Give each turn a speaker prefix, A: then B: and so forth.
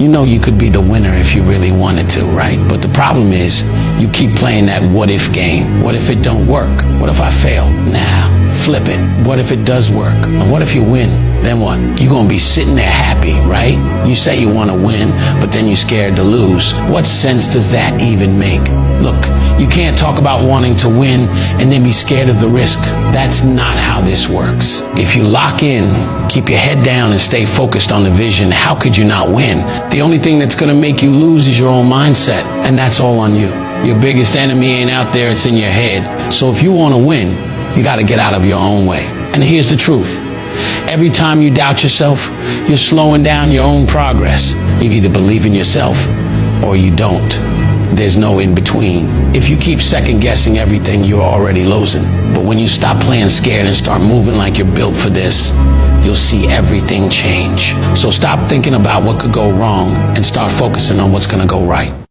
A: You know you could be the winner if you really wanted to, right? But the problem is you keep playing that what if game. What if it don't work? What if I fail? Nah, flip it. What if it does work? And what if you win? Then what? You're gonna be sitting there happy, right? You say you wanna win, but then you're scared to lose. What sense does that even make? Look, you can't talk about wanting to win and then be scared of the risk. That's not how this works. If you lock in, keep your head down and stay focused on the vision, how could you not win? The only thing that's gonna make you lose is your own mindset, and that's all on you. Your biggest enemy ain't out there, it's in your head. So if you wanna win, you gotta get out of your own way. And here's the truth. Every time you doubt yourself, you're slowing down your own progress. You either believe in yourself or you don't. There's no in between. If you keep second guessing everything, you're already losing. But when you stop playing scared and start moving like you're built for this, you'll see everything change. So stop thinking about what could go wrong and start focusing on what's gonna go right.